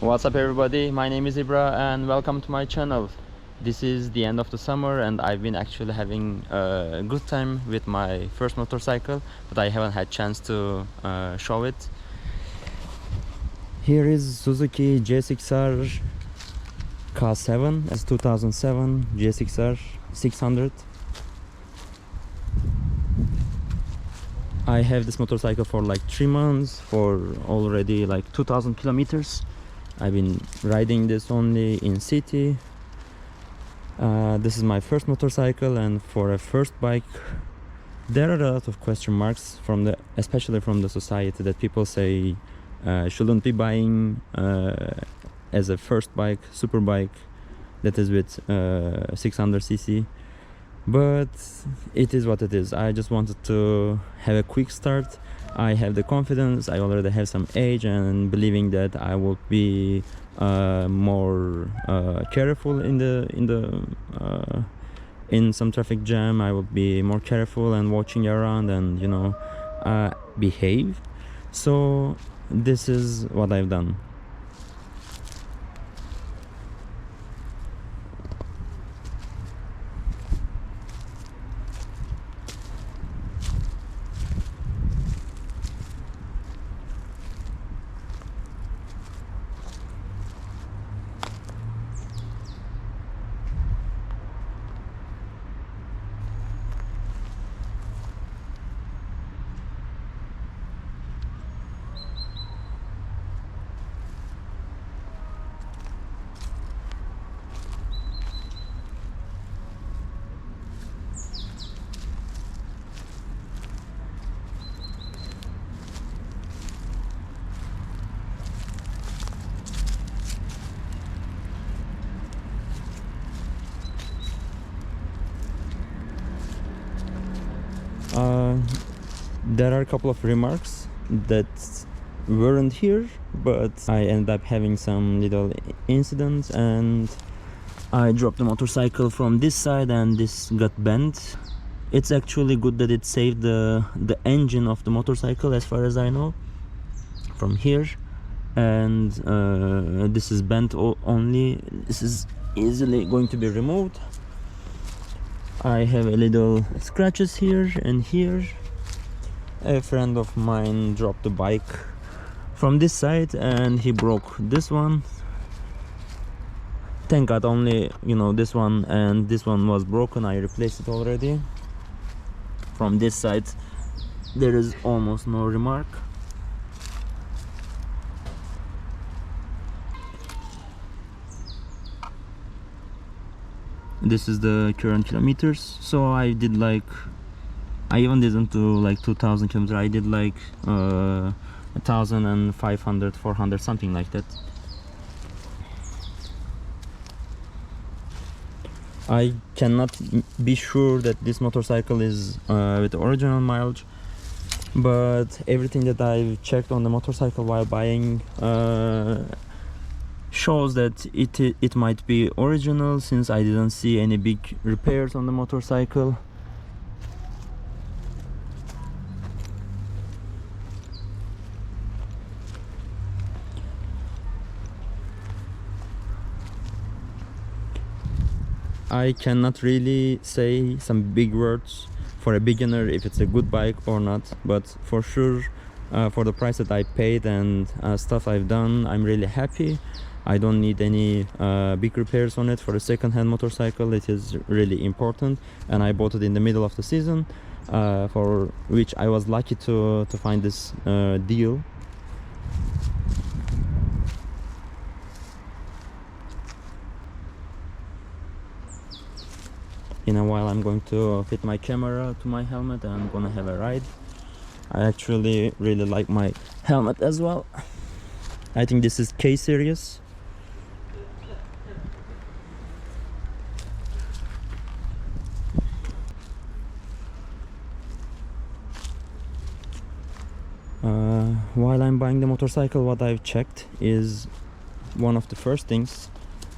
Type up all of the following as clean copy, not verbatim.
What's up everybody, my name is Ibra and welcome to my channel. This is the end of the summer and I've been actually having a good time with my first motorcycle, but I haven't had chance to show it. Here is Suzuki GSXR K7 as 2007 GSXR 600. I have this motorcycle for like 3 months, for already like 2000 kilometers. I've been riding this only in city. This is my first motorcycle, and for a first bike there are a lot of question marks especially from the society, that people say shouldn't be buying as a first bike, super bike that is with 600cc. But it is what it is. I just wanted to have a quick start. I have the confidence, I already have some age, and believing that I will be more careful in some traffic jam. I will be more careful and watching around and behave. So this is what I've done. There are a couple of remarks that weren't here, but I ended up having some little incidents, and I dropped the motorcycle from this side and this got bent. It's actually good that it saved the engine of the motorcycle, as far as I know, from here. And this is bent only. This is easily going to be removed. I have a little scratches here and here. A friend of mine dropped the bike from this side and he broke this one. Thank God only this one and this one was broken. I replaced it already. From this side there is almost no remark. This is the current kilometers. So I did I even didn't do like 2000 kilometers. I did like 1500, 400, something like that. I cannot be sure that this motorcycle is with the original mileage, but everything that I've checked on the motorcycle while buying shows that it might be original, since I didn't see any big repairs on the motorcycle. I cannot really say some big words for a beginner if it's a good bike or not, but for sure for the price that I paid and stuff I've done, I'm really happy. I don't need any big repairs on it. For a second-hand motorcycle, it is really important, and I bought it in the middle of the season, for which I was lucky to find this deal. In a while I'm going to fit my camera to my helmet and I'm gonna have a ride. I actually really like my helmet as well. I think this is K series. While I'm buying the motorcycle, what I've checked is, one of the first things,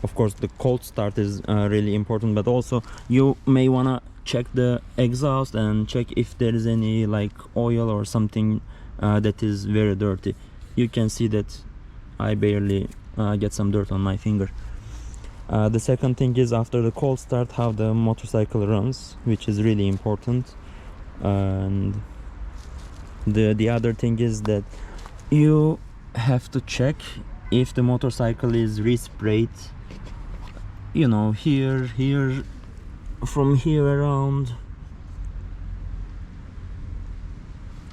of course the cold start is really important, but also you may wanna check the exhaust and check if there is any like oil or something that is very dirty. You can see that I barely get some dirt on my finger. The second thing is, after the cold start, how the motorcycle runs, which is really important. And the other thing is that you have to check if the motorcycle is resprayed, you know, here, from here around.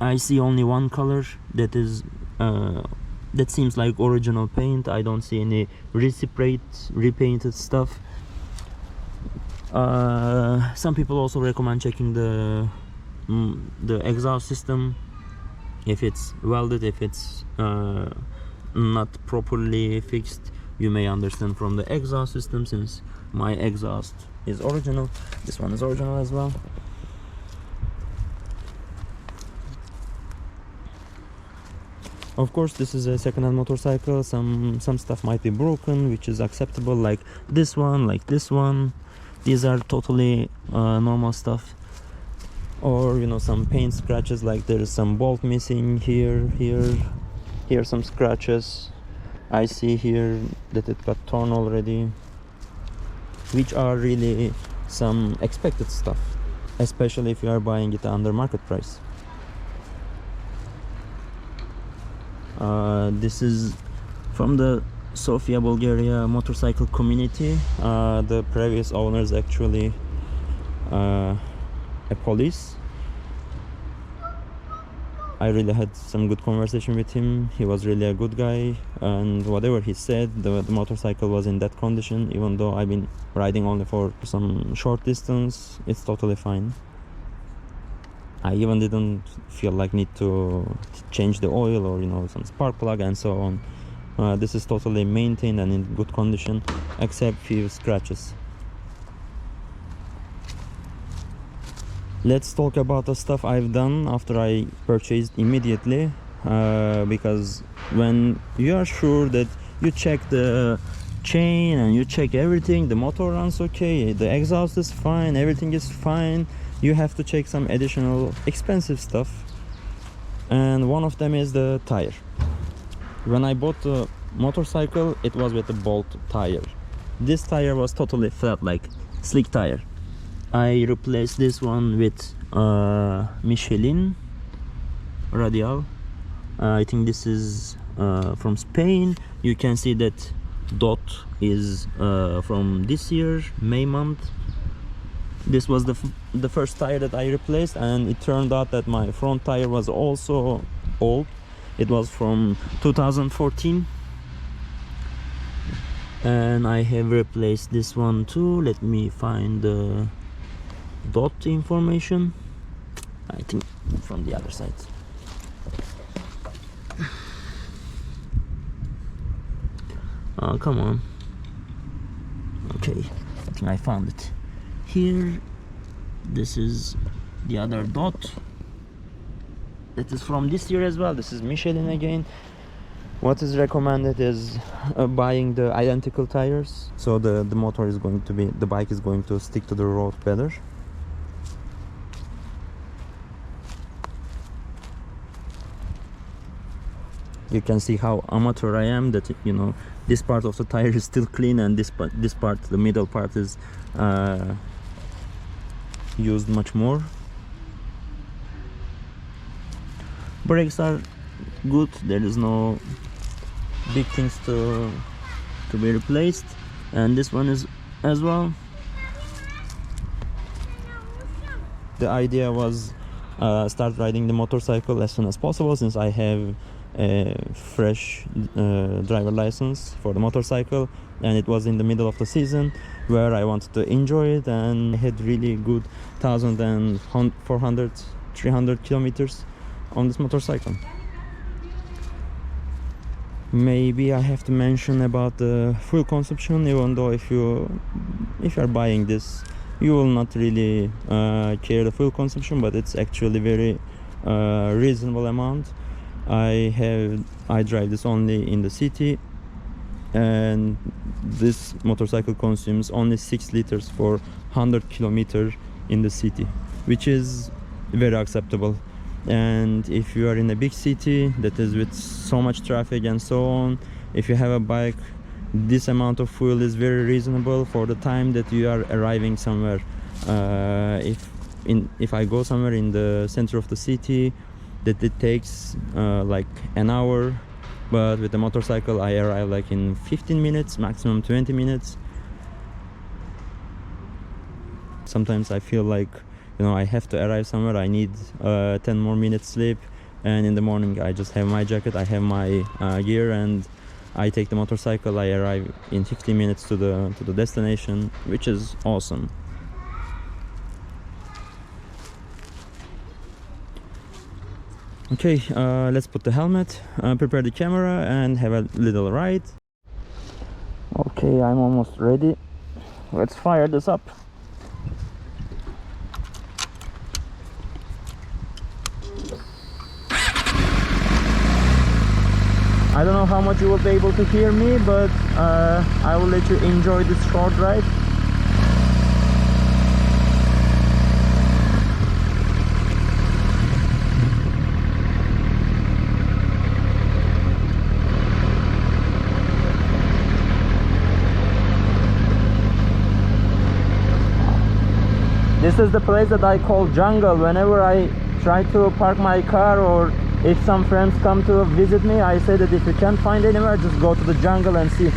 I see only one color that is that seems like original paint. I don't see any repainted stuff. Some people also recommend checking the exhaust system, if it's welded, if it's not properly fixed. You may understand from the exhaust system, since my exhaust is original. This one is original as well. Of course, this is a second-hand motorcycle. Some stuff might be broken, which is acceptable, like this one, like this one. These are totally normal stuff. Or, you know, some paint scratches, like there is some bolt missing here some scratches. I see here that it got torn already, which are really some expected stuff, especially if you are buying it under market price. This is from the Sofia, Bulgaria motorcycle community. The previous owners actually a police. I really had some good conversation with him. He was really a good guy, and whatever he said, the motorcycle was in that condition. Even though I've been riding only for some short distance, it's totally fine. I even didn't feel like need to change the oil or, you know, some spark plug and so on. This is totally maintained and in good condition, except few scratches. Let's talk about the stuff I've done after I purchased immediately, because when you are sure that you check the chain and you check everything, the motor runs okay, the exhaust is fine, everything is fine, you have to check some additional expensive stuff, and one of them is the tire. When I bought the motorcycle, it was with a bolt tire. This tire was totally flat, like slick tire. I replaced this one with Michelin radial. I think this is from Spain. You can see that dot is from this year, May month. This was the first tire that I replaced, and it turned out that my front tire was also old. It was from 2014, and I have replaced this one too. Let me find the dot information. I think from the other side. Oh, come on. Okay, I think I found it here. This is the other dot. That is from this year as well. This is Michelin again. What is recommended is buying the identical tires, so the motor is going to be, the bike is going to stick to the road better. You can see how amateur I am, that, you know, this part of the tire is still clean, and this part, the middle part, is used much more. Brakes are good. There is no big things to be replaced, and this one is as well. The idea was start riding the motorcycle as soon as possible, since I have a fresh driver license for the motorcycle, and it was in the middle of the season where I wanted to enjoy it, and I had really good 1,400, 300 kilometers on this motorcycle. Maybe I have to mention about the fuel consumption, even though if you are buying this, you will not really care the fuel consumption, but it's actually very reasonable amount. I drive this only in the city, and this motorcycle consumes only 6 liters for 100 kilometers in the city, which is very acceptable. And if you are in a big city that is with so much traffic and so on, if you have a bike, this amount of fuel is very reasonable for the time that you are arriving somewhere. If I go somewhere in the center of the city, that it takes like an hour, but with the motorcycle I arrive like in 15 minutes, maximum 20 minutes. Sometimes I feel like, you know, I have to arrive somewhere, I need 10 more minutes sleep, and in the morning I just have my jacket, I have my gear, and I take the motorcycle. I arrive in 15 minutes to the destination, which is awesome. Okay, let's put the helmet, prepare the camera, and have a little ride. Okay, I'm almost ready. Let's fire this up. I don't know how much you will be able to hear me, but I will let you enjoy this short ride. This is the place that I call jungle. Whenever I try to park my car, or if some friends come to visit me, I say that if you can't find anywhere, just go to the jungle and see.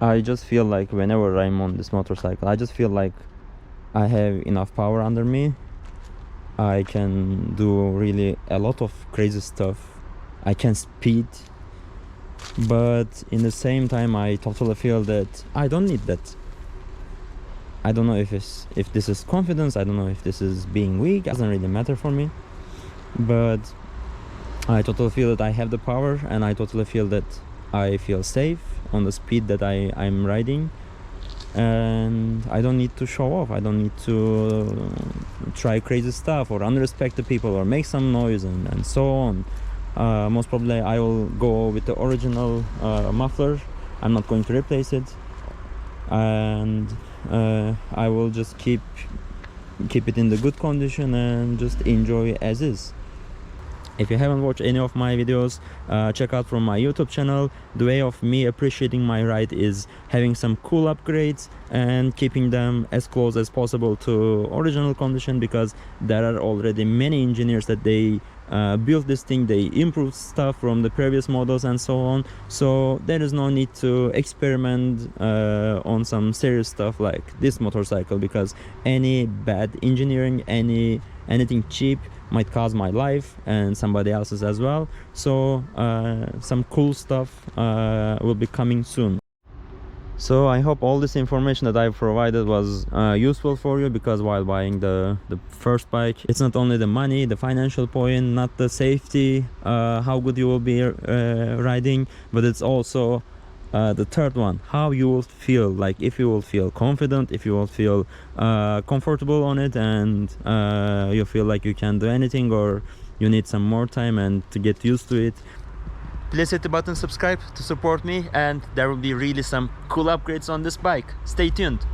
I just feel like whenever I'm on this motorcycle, I just feel like I have enough power under me. I can do really a lot of crazy stuff. I can speed, but in the same time I totally feel that I don't need that. I don't know if this is confidence, I don't know if this is being weak, it doesn't really matter for me. But I totally feel that I have the power, and I totally feel that I feel safe on the speed that I'm riding. And I don't need to show off, I don't need to try crazy stuff or unrespect the people or make some noise and so on. Most probably I will go with the original muffler. I'm not going to replace it, and I will just keep it in the good condition and just enjoy as is. If you haven't watched any of my videos, check out from my YouTube channel. The way of me appreciating my ride is having some cool upgrades and keeping them as close as possible to original condition, because there are already many engineers that they built this thing, they improved stuff from the previous models and so on. So there is no need to experiment on some serious stuff like this motorcycle, because any bad engineering, anything cheap might cost my life and somebody else's as well. So some cool stuff will be coming soon. So I hope all this information that I've provided was useful for you, because while buying the first bike, it's not only the money, the financial point, not the safety, how good you will be riding, but it's also the third one, how you will feel, like if you will feel confident, if you will feel comfortable on it, and you feel like you can do anything, or you need some more time and to get used to it. Please hit the button subscribe to support me, and there will be really some cool upgrades on this bike. Stay tuned.